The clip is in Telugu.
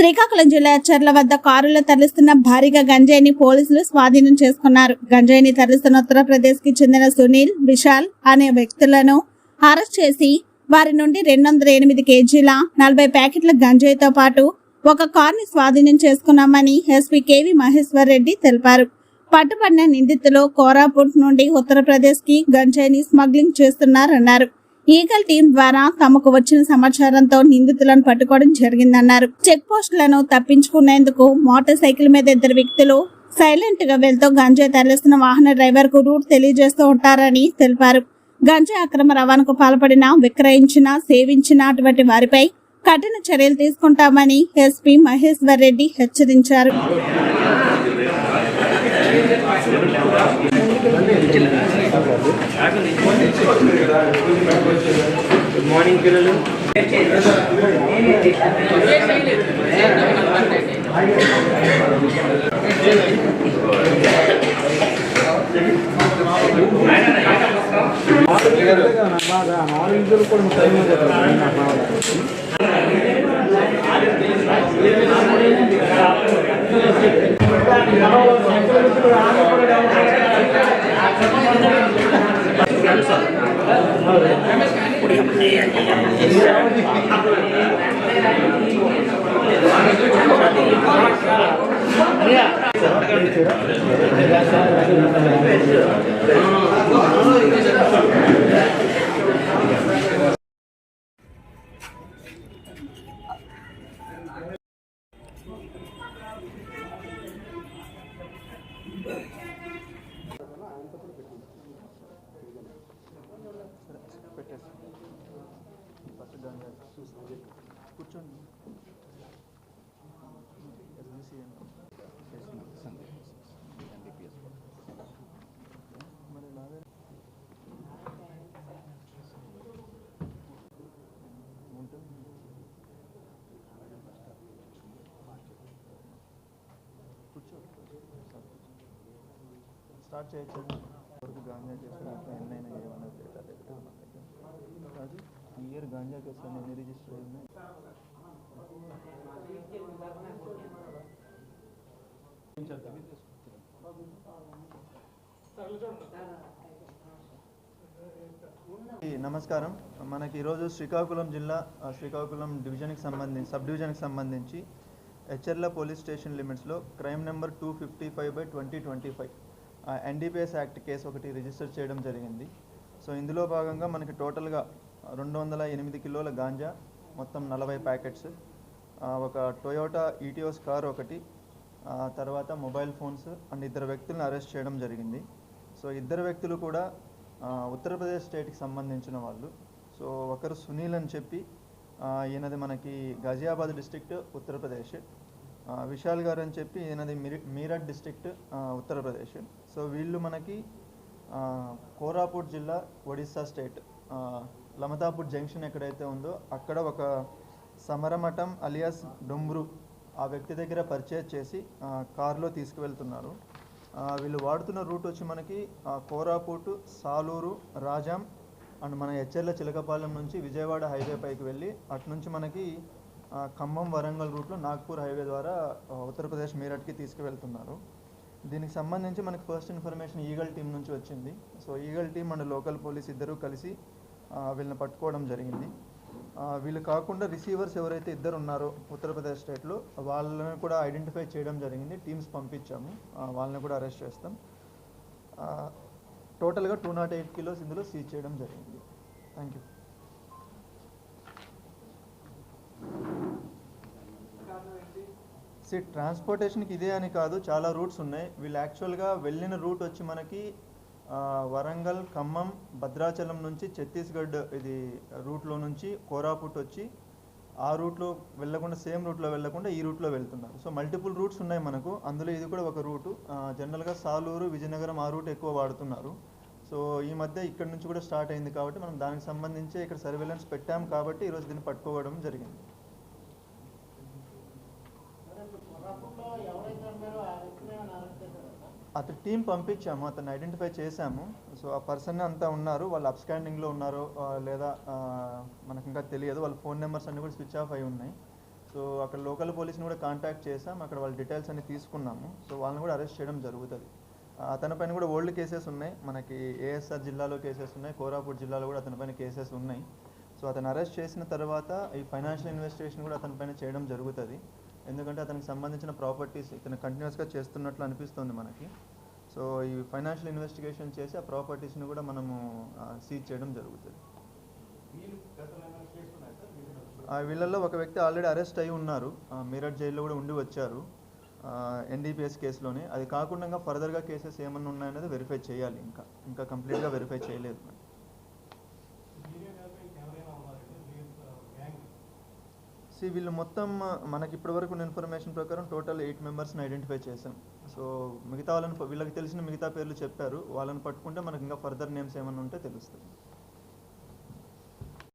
శ్రీకాకుళం జిల్లా చర్ల వద్ద కారులో తరలిస్తున్న భారీగా గంజాయిని పోలీసులు స్వాధీనం చేసుకున్నారు. గంజాయిని తరలిస్తున్న ఉత్తరప్రదేశ్ కి చెందిన సునీల్, విశాల్ అనే వ్యక్తులను అరెస్ట్ చేసి వారి నుండి 208 కేజీల 40 ప్యాకెట్ల గంజాయితో పాటు ఒక కారుని స్వాధీనం చేసుకున్నామని ఎస్పీ కేవి మహేశ్వర్ రెడ్డి తెలిపారు. పట్టుబడిన నిందితులు కోరాపుట్ నుండి ఉత్తరప్రదేశ్ కి గంజాయిని స్మగ్లింగ్ చేస్తున్నారన్నారు. ఈగల్ టీం ద్వారా తమకు వచ్చిన సమాచారంతో నిందితులను పట్టుకోవడం జరిగిందన్నారు. చెక్ పోస్టులను తప్పించుకునేందుకు మోటార్ సైకిల్ మీద 2 వ్యక్తులు సైలెంట్ గా వెళ్తూ గంజాయి తరలిస్తున్న వాహన డ్రైవర్ కు రూట్ తెలియజేస్తూ ఉంటారని తెలిపారు. గంజాయి అక్రమ రవాణాకు పాల్పడిన, విక్రయించిన, సేవించిన అటువంటి వారిపై కఠిన చర్యలు తీసుకుంటామని ఎస్పీ మహేశ్వర్ రెడ్డి హెచ్చరించారు. గుడ్ మార్నింగ్ పిల్లలు. కూర్చోండి. స్టార్ట్ చేయొచ్చు. వరకు గాంజా కేసులు మొత్తం ఎన్నైనా ఏమన్నా డేటా దగ్గర మన దగ్గర అది ఈ ఇయర్ గాంజా కేసులు ఎన్ని రిజిస్టర్ అయి ఉన్నాయి. నమస్కారం. మనకి ఈరోజు శ్రీకాకుళం జిల్లా శ్రీకాకుళం డివిజన్కి సంబంధించి సబ్ డివిజన్కి సంబంధించి హెచ్ఎర్ల పోలీస్ స్టేషన్ లిమిట్స్లో crime number 255/2025 NDPS act case ఒకటి రిజిస్టర్ చేయడం జరిగింది. సో ఇందులో భాగంగా మనకి టోటల్గా 208 కిలోల గాంజా, మొత్తం 40 ప్యాకెట్స్, ఒక టొయోటా ఈటీఓస్ కార్ ఒకటి, తర్వాత మొబైల్ ఫోన్స్ అండ్ 2 వ్యక్తులను అరెస్ట్ చేయడం జరిగింది. సో 2 వ్యక్తులు కూడా ఉత్తరప్రదేశ్ స్టేట్కి సంబంధించిన వాళ్ళు. సో ఒకరు సునీల్ అని చెప్పి ఈయనది మనకి గాజియాబాద్ డిస్ట్రిక్ట్ ఉత్తరప్రదేశ్, విశాల్ గారు అని చెప్పి ఈయనది మీరట్ డిస్ట్రిక్ట్ ఉత్తరప్రదేశ్. సో వీళ్ళు మనకి కోరాపుట్ జిల్లా ఒడిస్సా స్టేట్ లమతాపూర్ జంక్షన్ ఎక్కడైతే ఉందో అక్కడ ఒక సమరమఠం అలియాస్ డొంబ్రు ఆ వ్యక్తి దగ్గర పర్చేజ్ చేసి కారులో తీసుకువెళ్తున్నారు. వీళ్ళు వాడుతున్న రూట్ వచ్చి మనకి కోరాపుట్, సాలూరు, రాజాం అండ్ మన హెచ్ఎర్ల చిలకపాలెం నుంచి విజయవాడ హైవే పైకి వెళ్ళి అటు నుంచి మనకి ఖమ్మం, వరంగల్ రూట్లో నాగ్పూర్ హైవే ద్వారా ఉత్తరప్రదేశ్ మీరట్కి తీసుకువెళ్తున్నారు. దీనికి సంబంధించి మనకి ఫస్ట్ ఇన్ఫర్మేషన్ ఈగల్ టీం నుంచి వచ్చింది. So eagle team and local police ఇద్దరూ కలిసి వీళ్ళని పట్టుకోవడం జరిగింది. వీళ్ళు కాకుండా రిసీవర్స్ ఎవరైతే 2 ఉన్నారో ఉత్తరప్రదేశ్ స్టేట్లో వాళ్ళని కూడా ఐడెంటిఫై చేయడం జరిగింది. టీమ్స్ పంపించాము, వాళ్ళని కూడా అరెస్ట్ చేస్తాం. టోటల్గా 208 కిలోస్ ఇందులో సీజ్ చేయడం జరిగింది. Thank you. ట్రాన్స్పోర్టేషన్కి ఇదే అని కాదు, చాలా రూట్స్ ఉన్నాయి. వీళ్ళు యాక్చువల్గా వెళ్ళిన రూట్ వచ్చి మనకి వరంగల్, ఖమ్మం, భద్రాచలం నుంచి ఛత్తీస్గఢ్ ఇది రూట్లో నుంచి కోరాపుట్ వచ్చి ఆ రూట్లో వెళ్ళకుండా, సేమ్ రూట్లో వెళ్ళకుండా ఈ రూట్లో వెళ్తున్నారు. సో మల్టిపుల్ రూట్స్ ఉన్నాయి మనకు, అందులో ఇది కూడా ఒక రూటు. జనరల్గా సాలూరు, విజయనగరం ఆ రూట్ ఎక్కువ వాడుతున్నారు. సో ఈ మధ్య ఇక్కడ నుంచి కూడా స్టార్ట్ అయింది కాబట్టి మనం దానికి సంబంధించి ఇక్కడ సర్వేలెన్స్ పెట్టాం కాబట్టి ఈరోజు దీన్ని పట్టుకోవడం జరిగింది. అతని టీం పంపించాము, అతన్ని ఐడెంటిఫై చేశాము. సో ఆ పర్సన్ అంతా ఉన్నారు, వాళ్ళు అబ్స్కాండింగ్లో ఉన్నారో లేదా మనకు ఇంకా తెలియదు. వాళ్ళ ఫోన్ నెంబర్స్ అన్నీ కూడా స్విచ్ ఆఫ్ అయి ఉన్నాయి. సో అక్కడ లోకల్ పోలీస్ని కూడా కాంటాక్ట్ చేసాం, అక్కడ వాళ్ళ డీటెయిల్స్ అన్ని తీసుకున్నాము. సో వాళ్ళని కూడా అరెస్ట్ చేయడం జరుగుతుంది. అతనిపైన కూడా ఓల్డ్ కేసెస్ ఉన్నాయి, మనకి ఏఎస్ఆర్ జిల్లాలో కేసెస్ ఉన్నాయి, కోరాపుట్ జిల్లాలో కూడా అతనిపైన కేసెస్ ఉన్నాయి. సో అతను అరెస్ట్ చేసిన తర్వాత ఈ ఫైనాన్షియల్ ఇన్వెస్టిగేషన్ కూడా అతనిపైన చేయడం జరుగుతుంది. ఎందుకంటే అతనికి సంబంధించిన ప్రాపర్టీస్ ఇతను కంటిన్యూస్గా చేస్తున్నట్లు అనిపిస్తుంది మనకి. సో ఈ ఫైనాన్షియల్ ఇన్వెస్టిగేషన్ చేసి ఆ ప్రాపర్టీస్ని కూడా మనము సీజ్ చేయడం జరుగుతుంది. వీళ్ళల్లో ఒక వ్యక్తి ఆల్రెడీ అరెస్ట్ అయి ఉన్నారు, మీరట్ జైల్లో కూడా ఉండి వచ్చారు ఎన్డీపీఎస్ కేసులోనే. అది కాకుండా ఇంకా ఫర్దర్గా కేసెస్ ఏమన్నా ఉన్నాయనేది వెరిఫై చేయాలి, ఇంకా కంప్లీట్గా వెరిఫై చేయలేదు. వీళ్ళు మొత్తం మనకి ఇప్పటివరకు ఉన్న ఇన్ఫర్మేషన్ ప్రకారం టోటల్ 8 మెంబర్స్ని ఐడెంటిఫై చేసాం. సో మిగతా వాళ్ళని వీళ్ళకి తెలిసిన మిగతా పేర్లు చెప్పారు, వాళ్ళని పట్టుకుంటే మనకి ఇంకా ఫర్దర్ నేమ్స్ ఏమైనా ఉంటే తెలుస్తుంది.